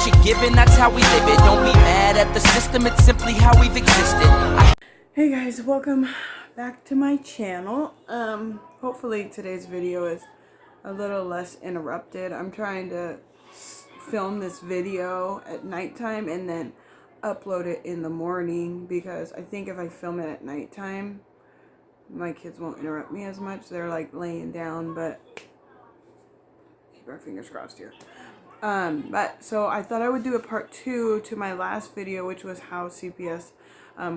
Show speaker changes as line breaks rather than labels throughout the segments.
what you're given, that's how we live it. Don't be mad at the system, it's simply how we've existed.
Hey guys, welcome back to my channel. Hopefully today's video is a little less interrupted. I'm trying to film this video at nighttime and then upload it in the morning, because I think if I film it at nighttime, my kids won't interrupt me as much. They're like laying down, but keep our fingers crossed here. But so I thought I would do a part 2 to my last video, which was how CPS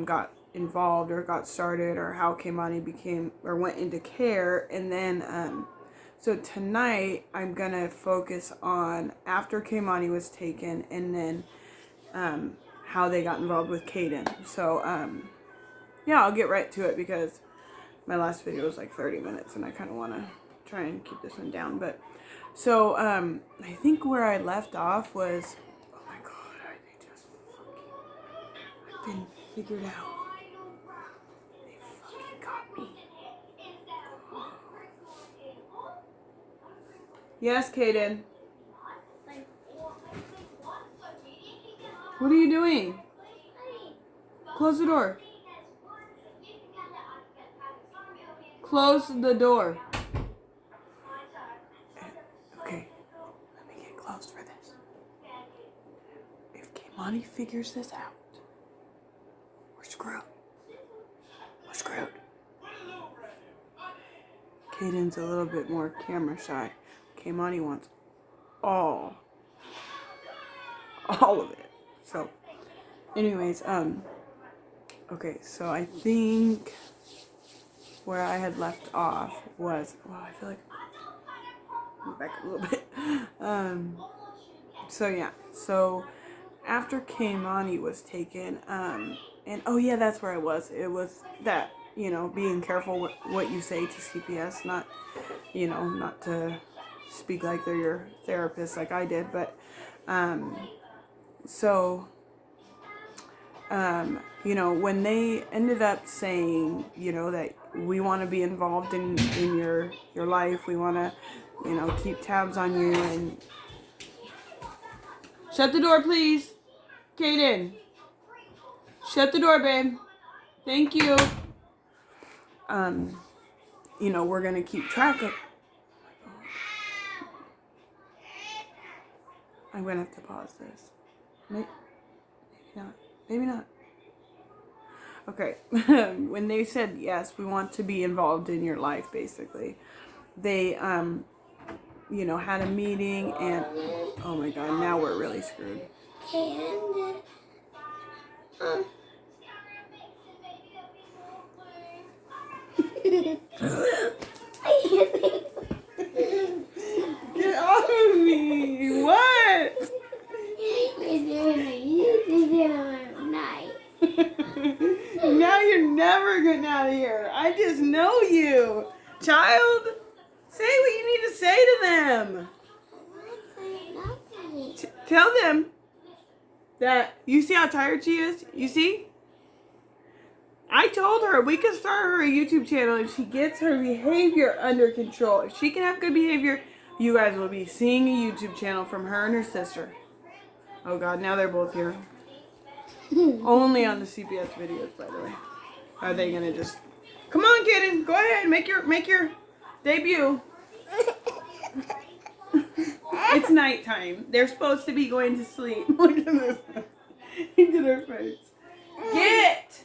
got involved or got started, or how Keimani became or went into care. And then so tonight I'm gonna focus on after Keimani was taken, and then how they got involved with Caden. So yeah, I'll get right to it because my last video was like 30 minutes and I kind of want to try and keep this one down. But so I think where I left off was, oh my god, I've been figured out. They fucking got me. Yes, Caden. What are you doing? Close the door. Close the door. Okay, let me get close for this. If Keimani figures this out, we're screwed. We're screwed. Caden's a little bit more camera shy. Keimani wants all of it. So, anyways, okay, so I think where I had left off was, well, I feel like back a little bit. So yeah, so after Keimani was taken, and oh yeah, that's where I was. It was that, you know, being careful what you say to CPS, not, you know, not to speak like they're your therapist like I did, but so you know, when they ended up saying, you know, that we want to be involved in your life, we want to, you know, keep tabs on you, and shut the door, please, Caden. Shut the door, babe. Thank you. You know, we're gonna keep track of. I'm gonna have to pause this. Maybe not. Maybe not. Okay. When they said yes, we want to be involved in your life, basically, they you know, had a meeting, and oh my god, now we're really screwed. Get off of me! What? Now you're never getting out of here. I just know you, child. Say what you need to say to them. Tell them that, you see how tired she is? You see? I told her we could start her a YouTube channel if she gets her behavior under control. If she can have good behavior, you guys will be seeing a YouTube channel from her and her sister. Oh god, now they're both here. Only on the CPS videos, by the way. Are they gonna just... Come on, kitten, go ahead, make your debut. It's nighttime. They're supposed to be going to sleep. Look at this. Look at her face. Get!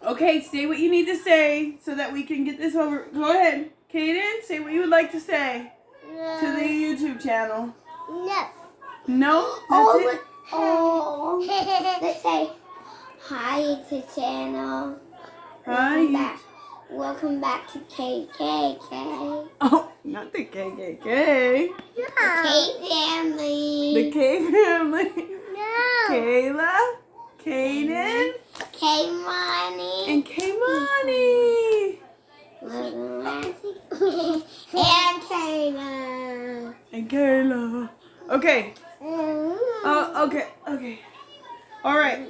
Okay, say what you need to say so that we can get this over. Go ahead. Caden, say what you would like to say to the YouTube channel.
No.
No? That's it?
Oh. Let's say hi to channel.
Hi.
Welcome back to KKK.
Oh, not the KKK.
The K family.
The K family.
No.
Kayla, Caden,
Keimani.
and Keimani.
And Kayla.
And Kayla. Okay. Oh, okay. All right.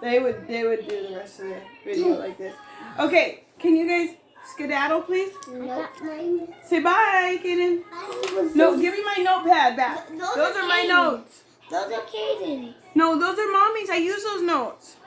They would do the rest of the video like this. Okay. Can you guys Skedaddle, please.
Nope.
Say bye, Kaden. No, give me my notepad back. Those are my notes.
Those are Kaden.
No, those are Mommy's. I use those notes.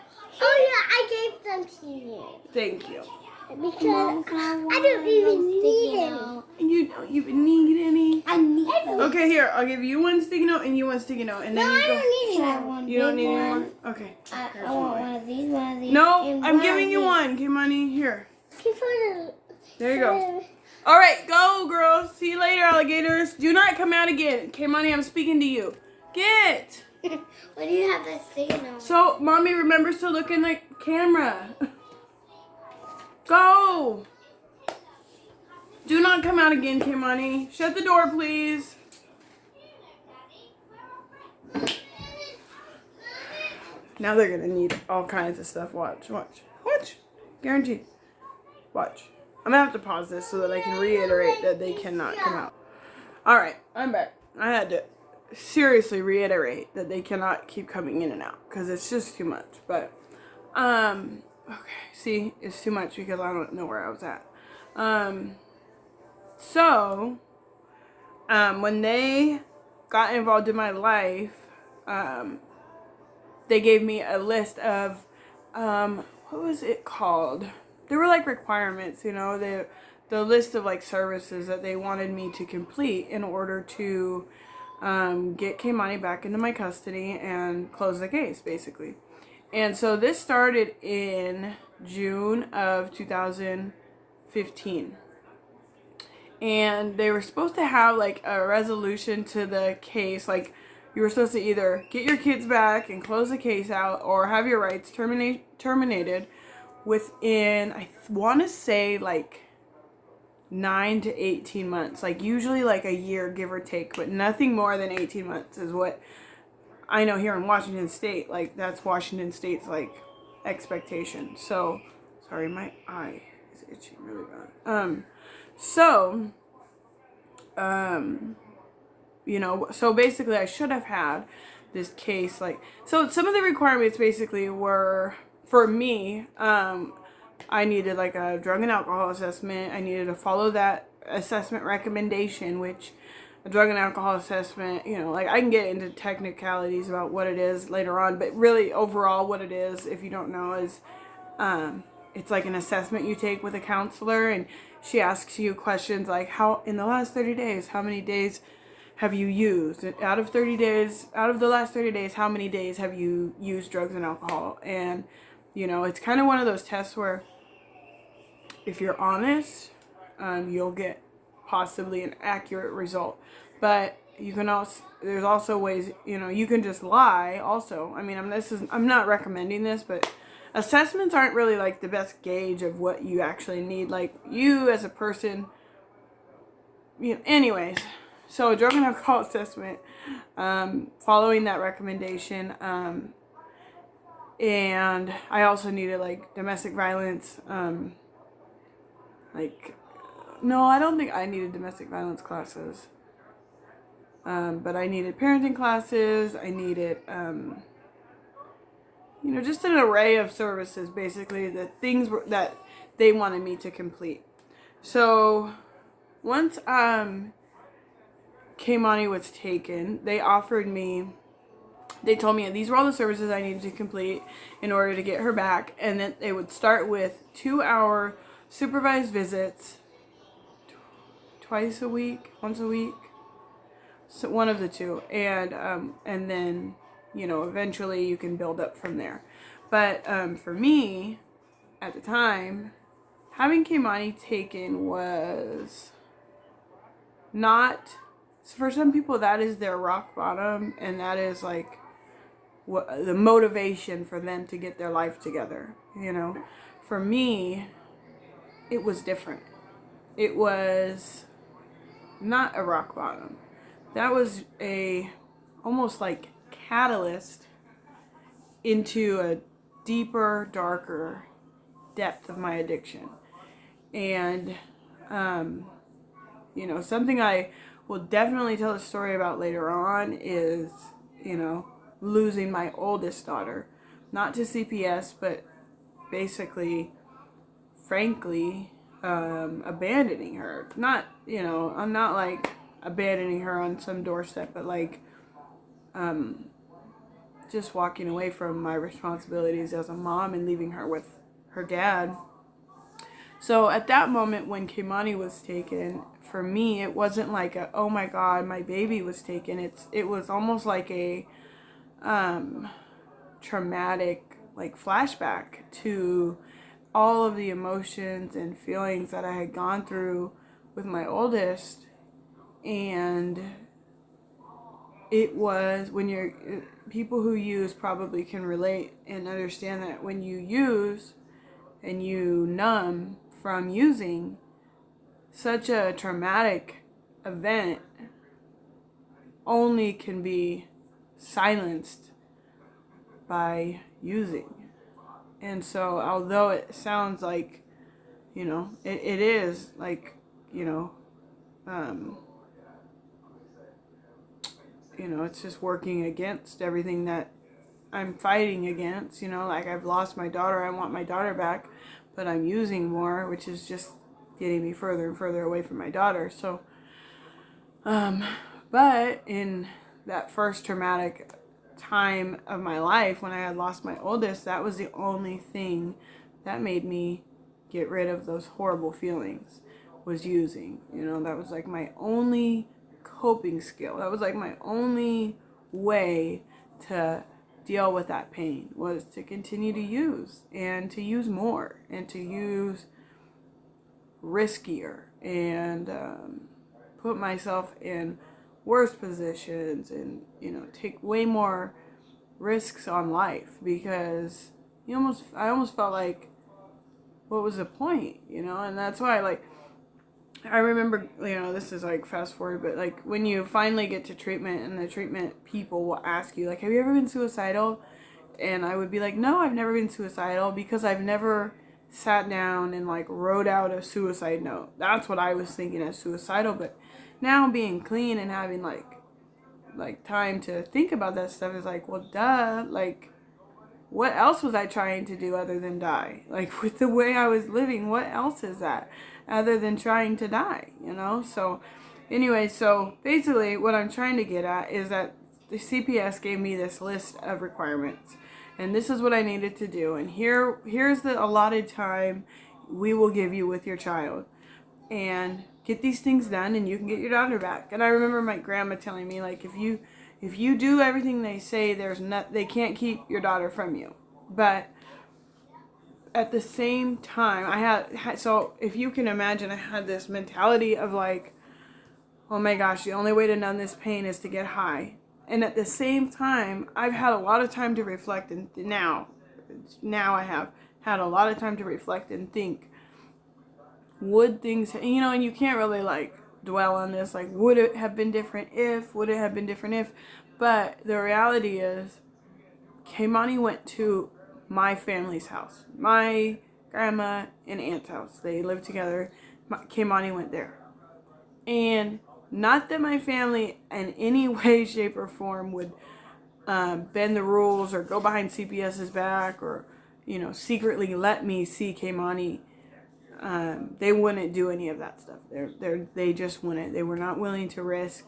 Oh yeah, I gave them to you.
Thank you.
Because I don't even need any.
You don't even need any.
I need them.
Okay, here. I'll give you one sticky note and you one sticky note, and then
No,
you
I
go.
don't need any.
You don't need any more. Okay.
I want one of these, one of these.
No,
and
I'm
one
giving
of
you
these.
one. Kimani, here.
Before
There you go. All right, go, girls. See you later, alligators. Do not come out again. Kimani, I'm speaking to you. Get.
What do you have that signal?
So, Mommy remembers to look in the camera. Go. Do not come out again, Kimani. Shut the door, please. Now they're gonna need all kinds of stuff. Watch, watch, watch. Guaranteed. Watch. I'm gonna have to pause this so that I can reiterate that they cannot come out. All right, I'm back. I had to seriously reiterate that they cannot keep coming in and out because it's just too much. But, okay, see, it's too much because I don't know where I was at. So, when they got involved in my life, they gave me a list of, what was it called? There were like requirements, you know, the list of like services that they wanted me to complete in order to get Kimani back into my custody and close the case, basically. And so this started in June of 2015. And they were supposed to have like a resolution to the case, like you were supposed to either get your kids back and close the case out or have your rights terminated within, I want to say, like 9 to 18 months. Like usually like a year, give or take, but nothing more than 18 months is what I know here in Washington State. Like that's Washington State's like expectation. So, sorry, my eye is itching really bad. You know, so basically I should have had this case, like, so some of the requirements basically were, for me, I needed like a drug and alcohol assessment. I needed to follow that assessment recommendation, which a drug and alcohol assessment, you know, like I can get into technicalities about what it is later on, but really overall what it is, if you don't know, is, it's like an assessment you take with a counselor, and she asks you questions like, how, in the last 30 days, how many days have you used? Out of the last 30 days, how many days have you used drugs and alcohol? And, you know, it's kind of one of those tests where if you're honest, you'll get possibly an accurate result. But you can also, there's also ways, you know, you can just lie also. I mean, I'm not recommending this, but assessments aren't really like the best gauge of what you actually need. Like you as a person, you know, anyways. So a drug and alcohol assessment, following that recommendation, and I also needed like domestic violence, no, I don't think I needed domestic violence classes, but I needed parenting classes, I needed, you know, just an array of services, basically, the things that they wanted me to complete. So once, Kimani was taken, they told me these were all the services I needed to complete in order to get her back, and then they would start with 2-hour supervised visits once a week, so one of the two, and then, you know, eventually you can build up from there. But for me, at the time, having Kimani taken was not, for some people that is their rock bottom, and that is like what the motivation for them to get their life together, you know. For me, it was different. It was not a rock bottom. That was a almost like catalyst into a deeper, darker depth of my addiction. And you know, something I will definitely tell a story about later on is, you know, losing my oldest daughter, not to CPS, but basically, frankly, abandoning her. Not, you know, I'm not like abandoning her on some doorstep, but like just walking away from my responsibilities as a mom and leaving her with her dad. So at that moment when Kimani was taken, for me, it wasn't like a, oh my God, my baby was taken. It was almost like a traumatic like flashback to all of the emotions and feelings that I had gone through with my oldest. And it was, when you're, people who use probably can relate and understand that when you use and you numb from using, such a traumatic event only can be silenced by using. And so although it sounds like, you know, it is like, you know, it's just working against everything that I'm fighting against, you know, like I've lost my daughter, I want my daughter back, but I'm using more, which is just getting me further and further away from my daughter. So, but in that first traumatic time of my life when I had lost my oldest, that was the only thing that made me get rid of those horrible feelings, was using. You know, that was like my only coping skill. That was like my only way to deal with that pain, was to continue to use, and to use more, and to use riskier, and put myself in worse positions, and, you know, take way more risks on life, because I almost felt like, what was the point, you know? And that's why, like, I remember, you know, this is like fast forward, but like when you finally get to treatment and the treatment people will ask you, like, have you ever been suicidal? And I would be like, no, I've never been suicidal, because I've never sat down and like wrote out a suicide note. That's what I was thinking as suicidal. But now being clean and having like time to think about that stuff is like, well, duh, like, what else was I trying to do other than die? Like, with the way I was living, what else is that other than trying to die, you know? So anyway, so basically what I'm trying to get at is that the CPS gave me this list of requirements, and this is what I needed to do. And here's the allotted time we will give you with your child, and get these things done and you can get your daughter back. And I remember my grandma telling me, like, if you do everything they say, they can't keep your daughter from you. But at the same time, so if you can imagine, I had this mentality of like, oh my gosh, the only way to numb this pain is to get high. And at the same time, I've had a lot of time to reflect, and now I have had a lot of time to reflect and think, would things, you know, and you can't really like dwell on this, like, would it have been different if, but the reality is, Kimani went to my family's house, my grandma and aunt's house. They lived together. Kimani went there. And not that my family in any way, shape, or form would bend the rules or go behind CPS's back, or, you know, secretly let me see Kimani. They wouldn't do any of that stuff. They just wouldn't. They were not willing to risk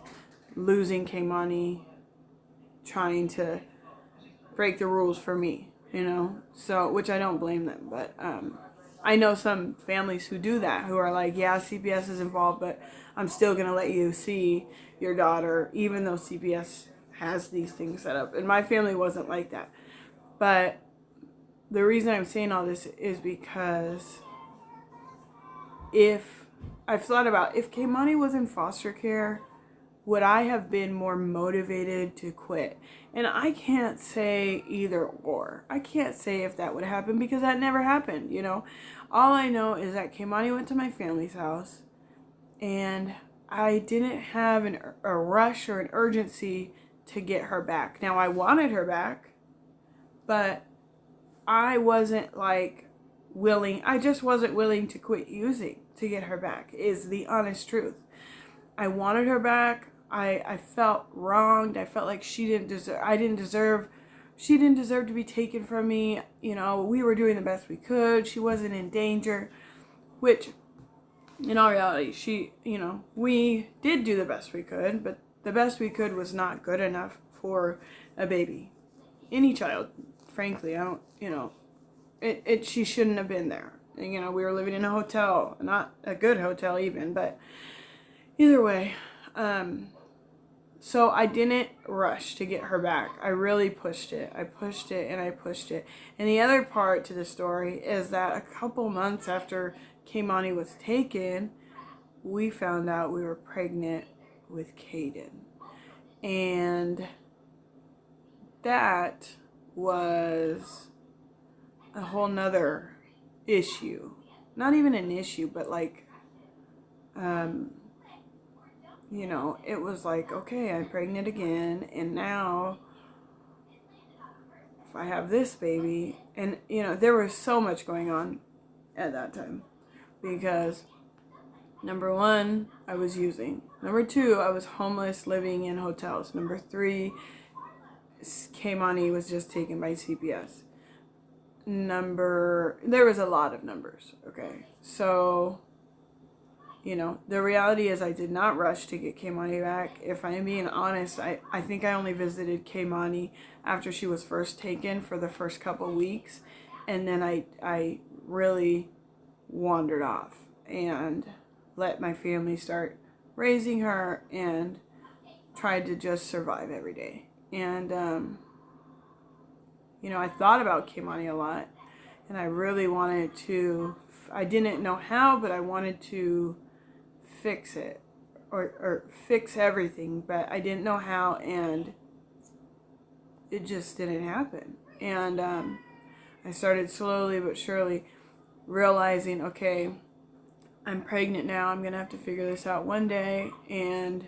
losing Kimani trying to break the rules for me, you know? So, which I don't blame them, but I know some families who do that, who are like, yeah, CPS is involved, but I'm still going to let you see your daughter, even though CPS has these things set up. And my family wasn't like that. But the reason I'm saying all this is because I've thought about, if Kimani was in foster care, would I have been more motivated to quit? And I can't say either or. I can't say if that would happen, because that never happened, you know? All I know is that Kimani went to my family's house, and I didn't have a rush or an urgency to get her back. Now, I wanted her back, but I wasn't like willing. I just wasn't willing to quit using to get her back, is the honest truth. I wanted her back. I felt wronged. I felt like she didn't deserve to be taken from me. You know, we were doing the best we could. She wasn't in danger, which in all reality, we did do the best we could, but the best we could was not good enough for a baby. Any child, frankly. I don't, she shouldn't have been there. And, we were living in a hotel, not a good hotel even, but either way. So I didn't rush to get her back. I really pushed it. I pushed it and I pushed it. And the other part to the story is that a couple months after Kaimani was taken, we found out we were pregnant with Caden. And that was a whole nother issue. Not even an issue, but like, it was like, okay, I'm pregnant again, and now if I have this baby, and there was so much going on at that time, because number one, I was using. Number two, I was homeless, living in hotels. Number three, Kaimani was just taken by CPS. There was a lot of numbers, okay? So, the reality is I did not rush to get Kaimani back. If I'm being honest, I think I only visited Kaimani after she was first taken for the first couple weeks. And then I really wandered off and let my family start raising her and tried to just survive every day. And, I thought about Kaimani a lot, and I really wanted to, I didn't know how, but I wanted to fix it, or fix everything, but I didn't know how, and it just didn't happen. And I started slowly but surely realizing, okay, I'm pregnant now, I'm gonna have to figure this out one day. And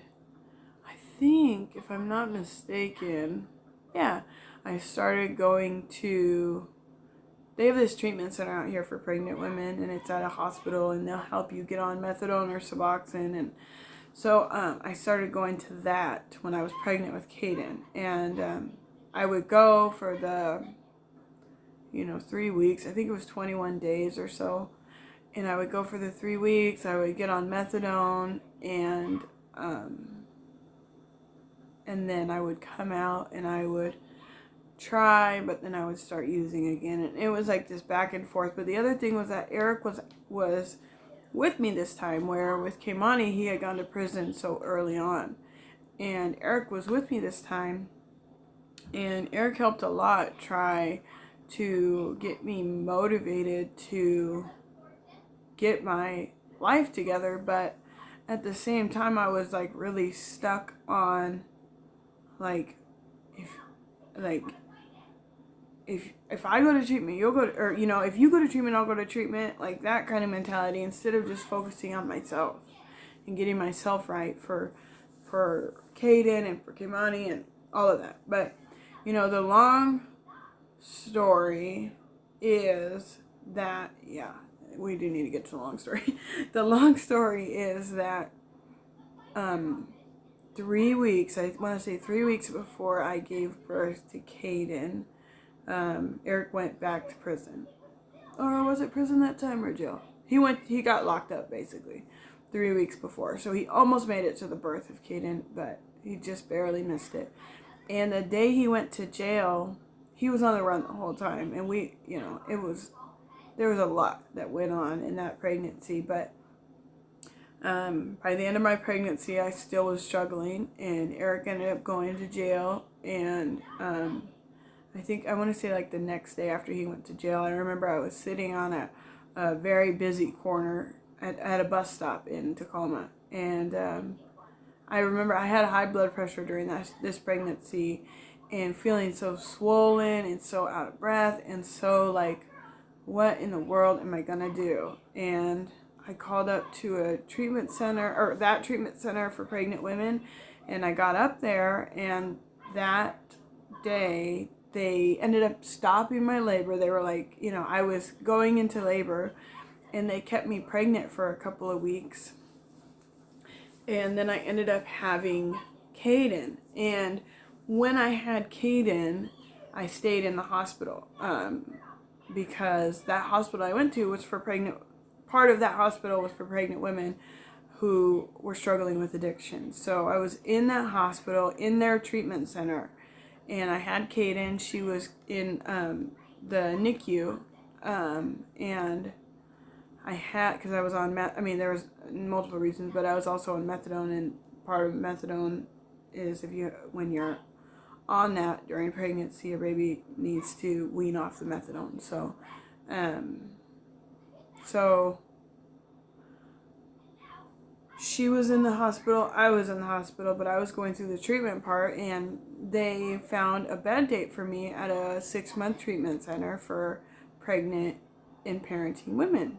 I think, if I'm not mistaken, yeah, I started going to, they have this treatment center out here for pregnant women, and it's at a hospital, and they'll help you get on methadone or Suboxone. And so I started going to that when I was pregnant with Caden. And I would go for the, 3 weeks. I think it was 21 days or so. And I would go for the 3 weeks. I would get on methadone, and then I would come out and I would try, but then I would start using again, and it was like this back and forth. But the other thing was that Eric was with me this time, where with Kaimani he had gone to prison so early on, and Eric was with me this time, and Eric helped a lot try to get me motivated to get my life together. But at the same time, I was like really stuck on if I go to treatment, you'll go to, or if you go to treatment, I'll go to treatment, like that kind of mentality, instead of just focusing on myself and getting myself right for Caden and for Kaimani and all of that. But the long story is that, yeah, we do need to get to the long story. The long story is that 3 weeks, I want to say 3 weeks before I gave birth to Caden, Eric went back to prison. Or was it prison that time, or jail? He got locked up basically 3 weeks before. So he almost made it to the birth of Caden, but he just barely missed it. And the day he went to jail, he was on the run the whole time. And there was a lot that went on in that pregnancy. But by the end of my pregnancy, I still was struggling, and Eric ended up going to jail. And I want to say like the next day after he went to jail, I remember I was sitting on a very busy corner at a bus stop in Tacoma. And I remember I had high blood pressure during this pregnancy, and feeling so swollen and so out of breath, and so like, what in the world am I gonna do? And I called up to a treatment center, or that treatment center for pregnant women, and I got up there, and that day they ended up stopping my labor. They were like, I was going into labor, and they kept me pregnant for a couple of weeks. And then I ended up having Caden. And when I had Caden, I stayed in the hospital, because that hospital I went to was for part of that hospital was for pregnant women who were struggling with addiction. So I was in that hospital, in their treatment center, and I had Kaden. She was in the NICU, and I had, because I was on there was multiple reasons, but I was also on methadone, and part of methadone is when you're on that during pregnancy, your baby needs to wean off the methadone. So she was in the hospital, I was in the hospital, but I was going through the treatment part, and they found a bed date for me at a 6-month treatment center for pregnant and parenting women.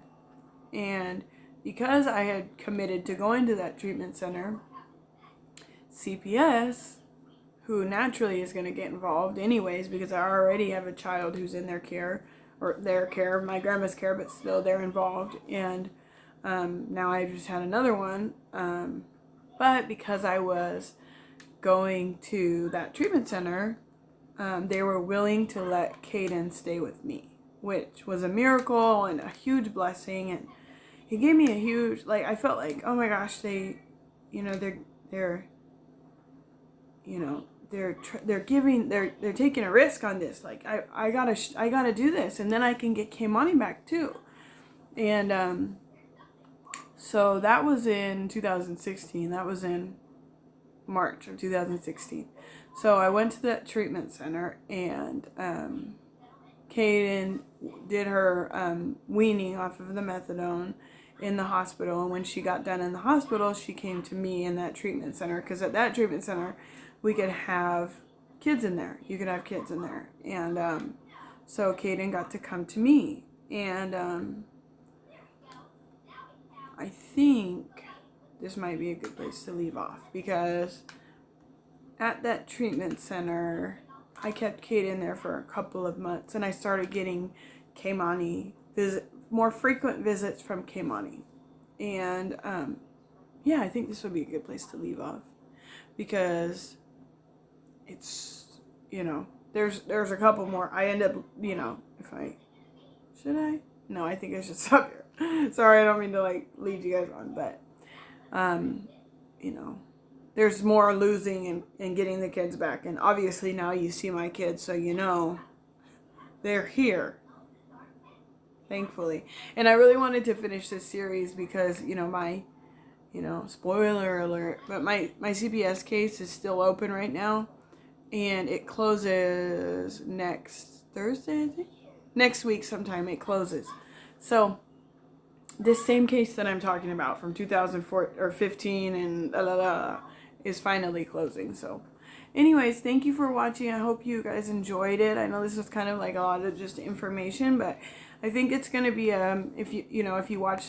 And because I had committed to going to that treatment center, CPS, who naturally is going to get involved anyways, because I already have a child who's in their care, my grandma's care, but still they're involved. And now I just had another one. But because I was going to that treatment center, they were willing to let Kaden stay with me, which was a miracle and a huge blessing. And he gave me a huge, I felt like, oh my gosh, they're taking a risk on this. Like, I gotta do this, and then I can get K-Money back too. And so that was in 2016. That was in March of 2016. So I went to that treatment center, and Kaden did her weaning off of the methadone in the hospital. And when she got done in the hospital, she came to me in that treatment center, because at that treatment center we could have kids in there. You could have kids in there. And so Kaden got to come to me. And I think this might be a good place to leave off, because at that treatment center, I kept Kaden there for a couple of months, and I started getting K-Money more frequent visits from K-Money. And yeah, I think this would be a good place to leave off, because it's, there's a couple more. I end up, should I? No, I think I should stop here. Sorry, I don't mean to lead you guys on, but there's more losing and getting the kids back. And obviously now you see my kids, so they're here, thankfully. And I really wanted to finish this series because my spoiler alert, but my CPS case is still open right now, and it closes next Thursday, I think. Next week sometime it closes. So this same case that I'm talking about from 2015 and is finally closing. So anyways, thank you for watching. I hope you guys enjoyed it. I know this was kind of a lot of just information, but I think it's going to be if you watch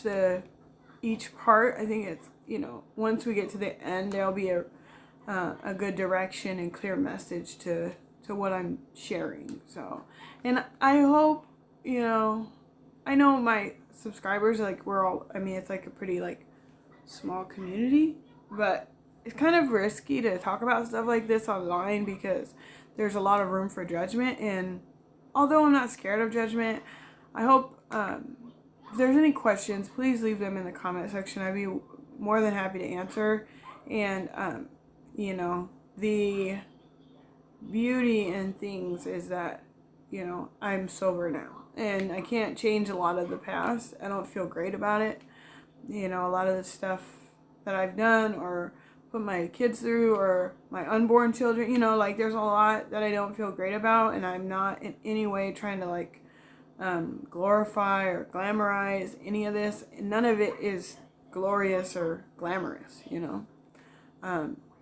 each part, I think it's once we get to the end, there'll be a good direction and clear message to what I'm sharing. So, and I hope, I know my subscribers, it's a pretty small community, but it's kind of risky to talk about stuff like this online, because there's a lot of room for judgment. And although I'm not scared of judgment, I hope if there's any questions, please leave them in the comment section. I'd be more than happy to answer. And the beauty in things is that I'm sober now, and I can't change a lot of the past. I don't feel great about it. A lot of the stuff that I've done or put my kids through, or my unborn children, there's a lot that I don't feel great about, and I'm not in any way trying to glorify or glamorize any of this. None of it is glorious or glamorous,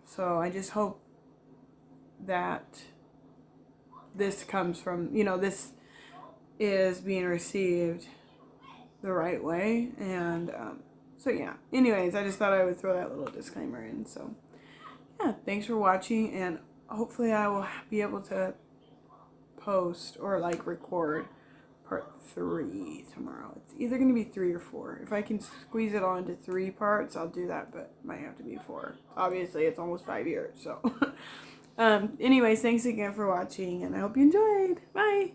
so I just hope that this comes from, this is being received the right way. And so yeah, anyways, I just thought I would throw that little disclaimer in. So yeah, thanks for watching, and hopefully I will be able to post or record part 3 tomorrow. It's either going to be 3 or 4. If I can squeeze it all into 3 parts, I'll do that, but it might have to be 4. Obviously, it's almost 5 years, so anyways, thanks again for watching, and I hope you enjoyed. Bye!